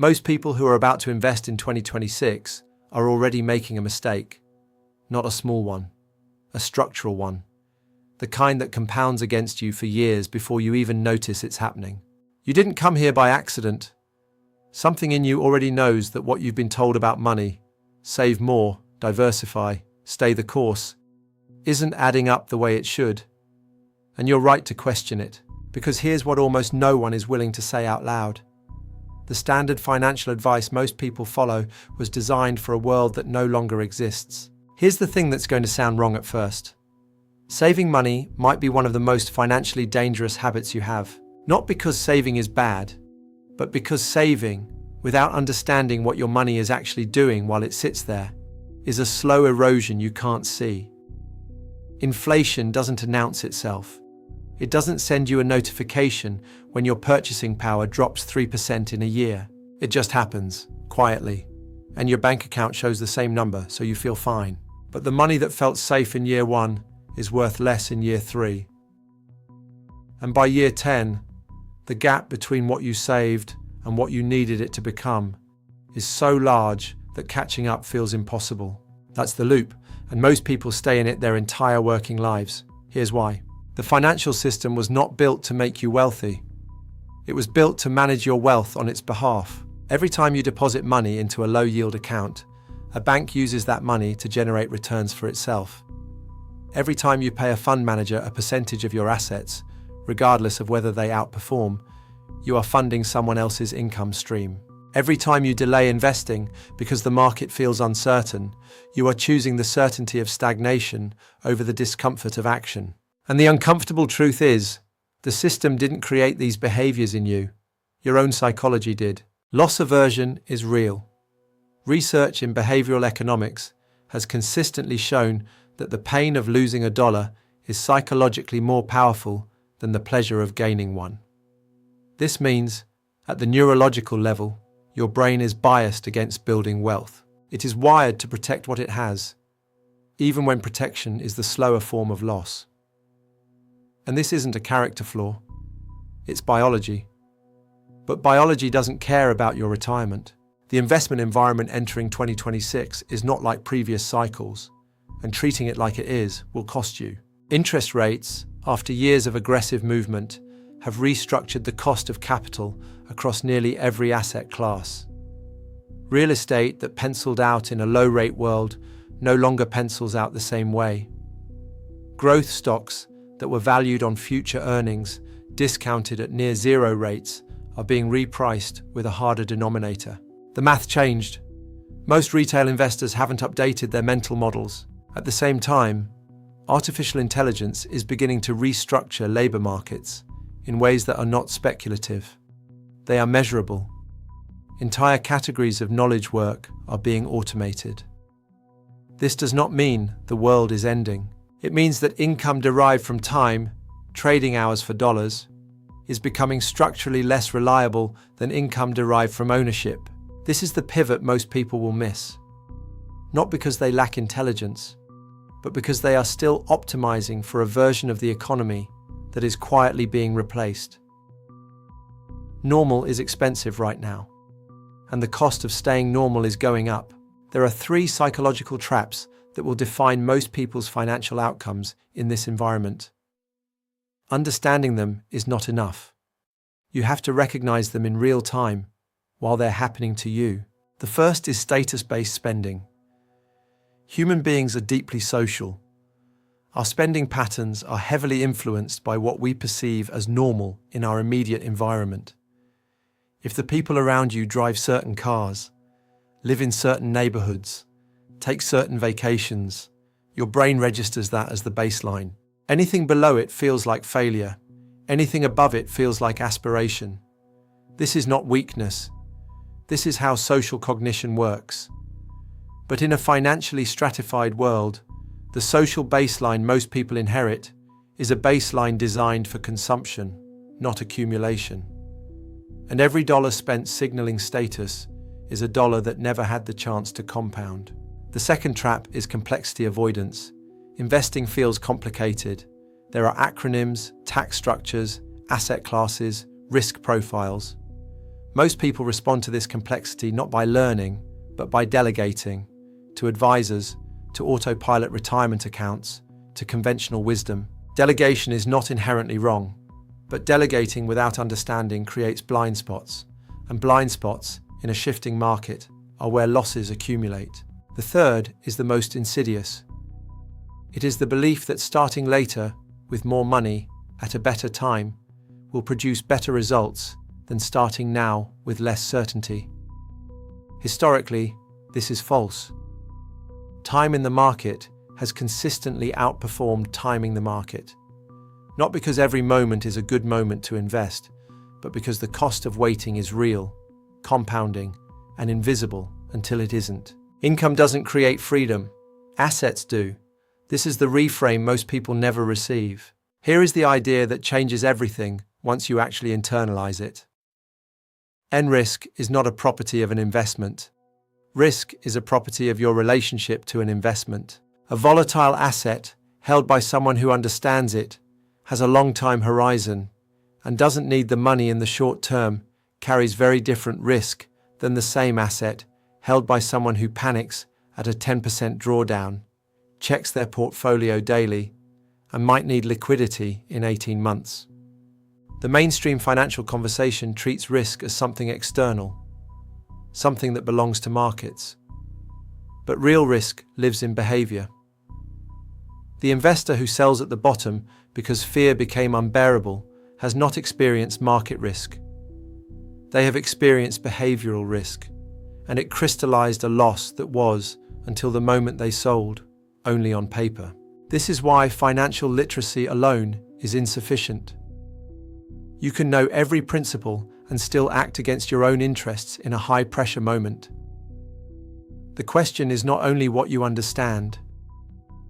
Most people who are about to invest in 2026 are already making a mistake. Not a small one, a structural one. The kind that compounds against you for years before you even notice it's happening. You didn't come here by accident. Something in you already knows that what you've been told about money, save more, diversify, stay the course, isn't adding up the way it should. And you're right to question it, because here's what almost no one is willing to say out loud. The standard financial advice most people follow was designed for a world that no longer exists. Here's the thing that's going to sound wrong at first. Saving money might be one of the most financially dangerous habits you have. Not because saving is bad, but because saving, without understanding what your money is actually doing while it sits there, is a slow erosion you can't see. Inflation doesn't announce itself. It doesn't send you a notification when your purchasing power drops 3% in a year. It just happens, quietly, and your bank account shows the same number, so you feel fine. But the money that felt safe in year 1 is worth less in year 3. And by year 10, the gap between what you saved and what you needed it to become is so large that catching up feels impossible. That's the loop, and most people stay in it their entire working lives. Here's why. The financial system was not built to make you wealthy. It was built to manage your wealth on its behalf. Every time you deposit money into a low-yield account, a bank uses that money to generate returns for itself. Every time you pay a fund manager a percentage of your assets, regardless of whether they outperform, you are funding someone else's income stream. Every time you delay investing because the market feels uncertain, you are choosing the certainty of stagnation over the discomfort of action. And the uncomfortable truth is, the system didn't create these behaviors in you. Your own psychology did. Loss aversion is real. Research in behavioral economics has consistently shown that the pain of losing $1 is psychologically more powerful than the pleasure of gaining one. This means, at the neurological level, your brain is biased against building wealth. It is wired to protect what it has, even when protection is the slower form of loss. And this isn't a character flaw, it's biology. But biology doesn't care about your retirement. The investment environment entering 2026 is not like previous cycles, and treating it like it is will cost you. Interest rates, after years of aggressive movement, have restructured the cost of capital across nearly every asset class. Real estate that penciled out in a low-rate world no longer pencils out the same way. Growth stocks that were valued on future earnings, discounted at near zero rates, are being repriced with a harder denominator. The math changed. Most retail investors haven't updated their mental models. At the same time, artificial intelligence is beginning to restructure labor markets in ways that are not speculative. They are measurable. Entire categories of knowledge work are being automated. This does not mean the world is ending. It means that income derived from time, trading hours for dollars, is becoming structurally less reliable than income derived from ownership. This is the pivot most people will miss. Not because they lack intelligence, but because they are still optimizing for a version of the economy that is quietly being replaced. Normal is expensive right now, and the cost of staying normal is going up. There are 3 psychological traps that will define most people's financial outcomes in this environment. Understanding them is not enough. You have to recognize them in real time while they're happening to you. The first is status-based spending. Human beings are deeply social. Our spending patterns are heavily influenced by what we perceive as normal in our immediate environment. If the people around you drive certain cars, live in certain neighborhoods, take certain vacations, your brain registers that as the baseline. Anything below it feels like failure. Anything above it feels like aspiration. This is not weakness. This is how social cognition works. But in a financially stratified world, the social baseline most people inherit is a baseline designed for consumption, not accumulation. And every dollar spent signaling status is a dollar that never had the chance to compound. The second trap is complexity avoidance. Investing feels complicated. There are acronyms, tax structures, asset classes, risk profiles. Most people respond to this complexity not by learning, but by delegating to advisors, to autopilot retirement accounts, to conventional wisdom. Delegation is not inherently wrong, but delegating without understanding creates blind spots, and blind spots in a shifting market are where losses accumulate. The third is the most insidious. It is the belief that starting later, with more money, at a better time, will produce better results than starting now with less certainty. Historically, this is false. Time in the market has consistently outperformed timing the market. Not because every moment is a good moment to invest, but because the cost of waiting is real, compounding, and invisible until it isn't. Income doesn't create freedom. Assets do. This is the reframe most people never receive. Here is the idea that changes everything once you actually internalize it. Risk is not a property of an investment. Risk is a property of your relationship to an investment. A volatile asset, held by someone who understands it, has a long time horizon, and doesn't need the money in the short term, carries very different risk than the same asset, held by someone who panics at a 10% drawdown, checks their portfolio daily, and might need liquidity in 18 months. The mainstream financial conversation treats risk as something external, something that belongs to markets. But real risk lives in behavior. The investor who sells at the bottom because fear became unbearable has not experienced market risk. They have experienced behavioral risk, and it crystallized a loss that was, until the moment they sold, only on paper. This is why financial literacy alone is insufficient. You can know every principle and still act against your own interests in a high-pressure moment. The question is not only what you understand,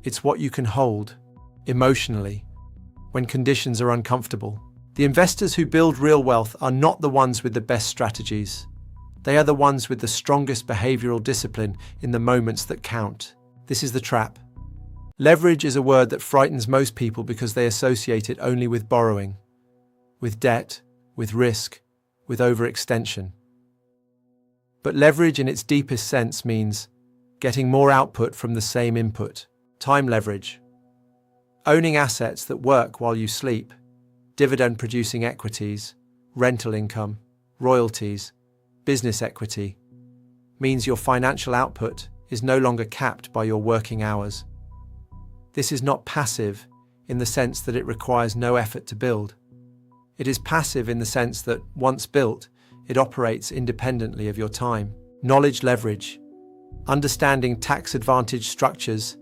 it's what you can hold, emotionally, when conditions are uncomfortable. The investors who build real wealth are not the ones with the best strategies. They are the ones with the strongest behavioral discipline in the moments that count. This is the trap. Leverage is a word that frightens most people because they associate it only with borrowing, with debt, with risk, with overextension. But leverage in its deepest sense means getting more output from the same input. Time leverage. Owning assets that work while you sleep, dividend-producing equities, rental income, royalties, business equity, means your financial output is no longer capped by your working hours. This is not passive in the sense that it requires no effort to build. It is passive in the sense that, once built, it operates independently of your time. Knowledge leverage. Understanding tax-advantage structures,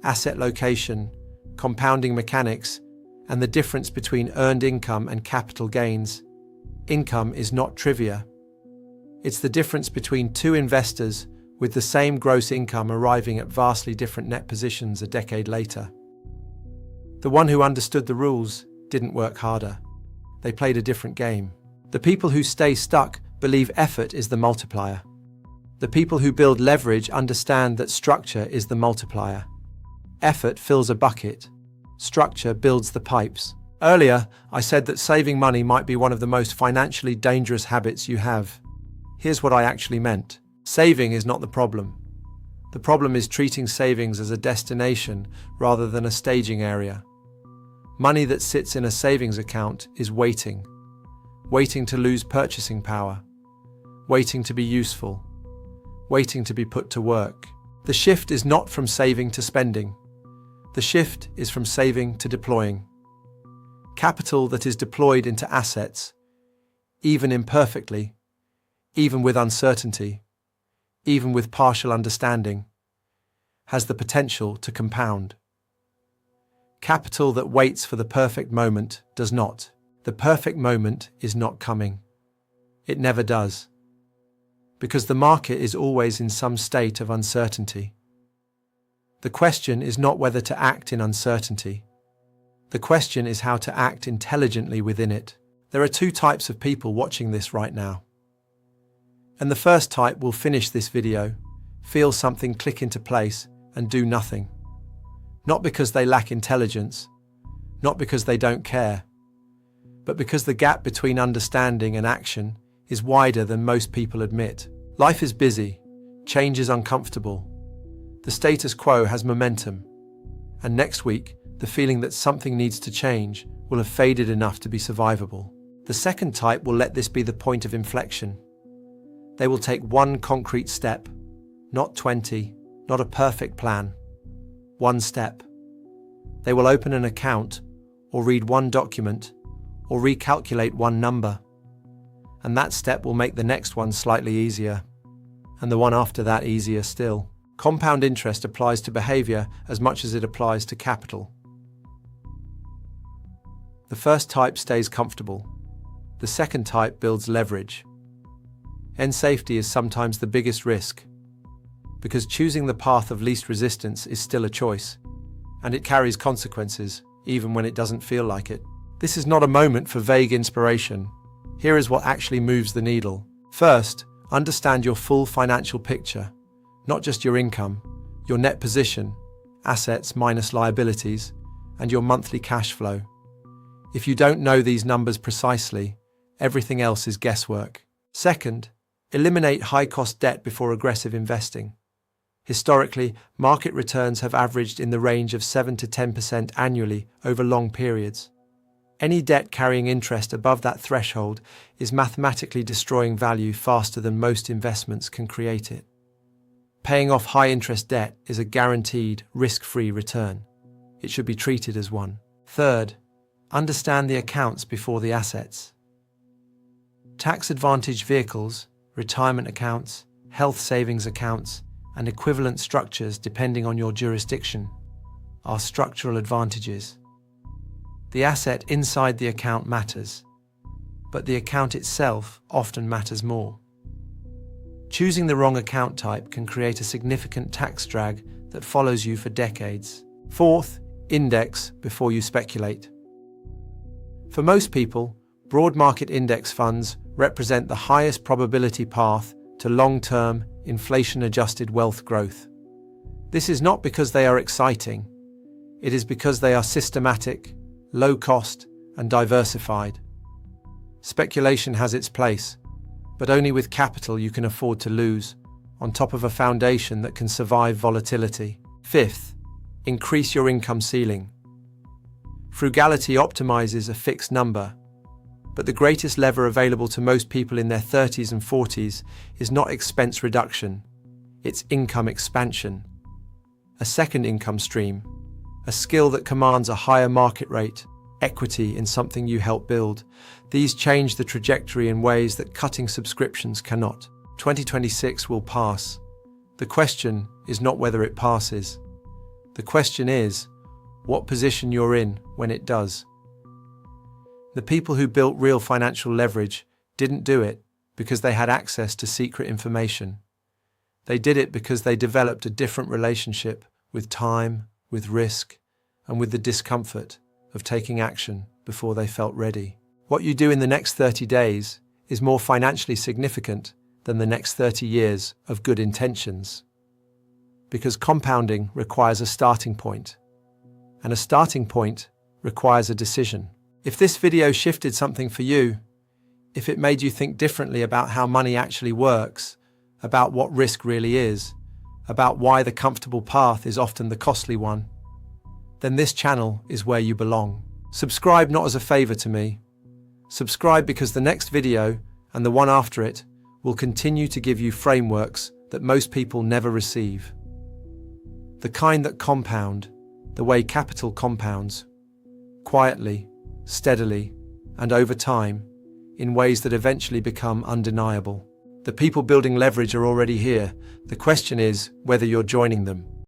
asset location, compounding mechanics, and the difference between earned income and capital gains. Income is not trivia. It's the difference between two investors with the same gross income arriving at vastly different net positions a decade later. The one who understood the rules didn't work harder. They played a different game. The people who stay stuck believe effort is the multiplier. The people who build leverage understand that structure is the multiplier. Effort fills a bucket. Structure builds the pipes. Earlier, I said that saving money might be one of the most financially dangerous habits you have. Here's what I actually meant. Saving is not the problem. The problem is treating savings as a destination rather than a staging area. Money that sits in a savings account is waiting. Waiting to lose purchasing power. Waiting to be useful. Waiting to be put to work. The shift is not from saving to spending. The shift is from saving to deploying. Capital that is deployed into assets, even imperfectly, even with uncertainty, even with partial understanding, has the potential to compound. Capital that waits for the perfect moment does not. The perfect moment is not coming. It never does. Because the market is always in some state of uncertainty. The question is not whether to act in uncertainty. The question is how to act intelligently within it. There are two types of people watching this right now. And the first type will finish this video, feel something click into place, and do nothing. Not because they lack intelligence, not because they don't care, but because the gap between understanding and action is wider than most people admit. Life is busy, change is uncomfortable, the status quo has momentum, and next week, the feeling that something needs to change will have faded enough to be survivable. The second type will let this be the point of inflection. They will take one concrete step, not 20, not a perfect plan. One step. They will open an account, or read one document, or recalculate one number. And that step will make the next one slightly easier, and the one after that easier still. Compound interest applies to behavior as much as it applies to capital. The first type stays comfortable. The second type builds leverage. End safety is sometimes the biggest risk, because choosing the path of least resistance is still a choice, and it carries consequences, even when it doesn't feel like it. This is not a moment for vague inspiration. Here is what actually moves the needle. First, understand your full financial picture, not just your income, your net position, assets minus liabilities, and your monthly cash flow. If you don't know these numbers precisely, everything else is guesswork. Second, eliminate high-cost debt before aggressive investing. Historically, market returns have averaged in the range of 7 to 10% annually over long periods. Any debt carrying interest above that threshold is mathematically destroying value faster than most investments can create it. Paying off high-interest debt is a guaranteed, risk-free return. It should be treated as one. Third, understand the accounts before the assets. Tax-advantaged vehicles, retirement accounts, health savings accounts, and equivalent structures depending on your jurisdiction are structural advantages. The asset inside the account matters, but the account itself often matters more. Choosing the wrong account type can create a significant tax drag that follows you for decades. Fourth, index before you speculate. For most people, broad market index funds represent the highest probability path to long-term, inflation-adjusted wealth growth. This is not because they are exciting. It is because they are systematic, low-cost, and diversified. Speculation has its place, but only with capital you can afford to lose, on top of a foundation that can survive volatility. Fifth, increase your income ceiling. Frugality optimizes a fixed number, but the greatest lever available to most people in their 30s and 40s is not expense reduction, it's income expansion. A second income stream, a skill that commands a higher market rate, equity in something you help build. These change the trajectory in ways that cutting subscriptions cannot. 2026 will pass. The question is not whether it passes. The question is, what position you're in when it does. The people who built real financial leverage didn't do it because they had access to secret information. They did it because they developed a different relationship with time, with risk, and with the discomfort of taking action before they felt ready. What you do in the next 30 days is more financially significant than the next 30 years of good intentions. Because compounding requires a starting point, and a starting point requires a decision. If this video shifted something for you, if it made you think differently about how money actually works, about what risk really is, about why the comfortable path is often the costly one, then this channel is where you belong. Subscribe not as a favor to me. Subscribe because the next video, and the one after it, will continue to give you frameworks that most people never receive. The kind that compound, the way capital compounds, quietly, steadily, and over time, in ways that eventually become undeniable. The people building leverage are already here. The question is whether you're joining them.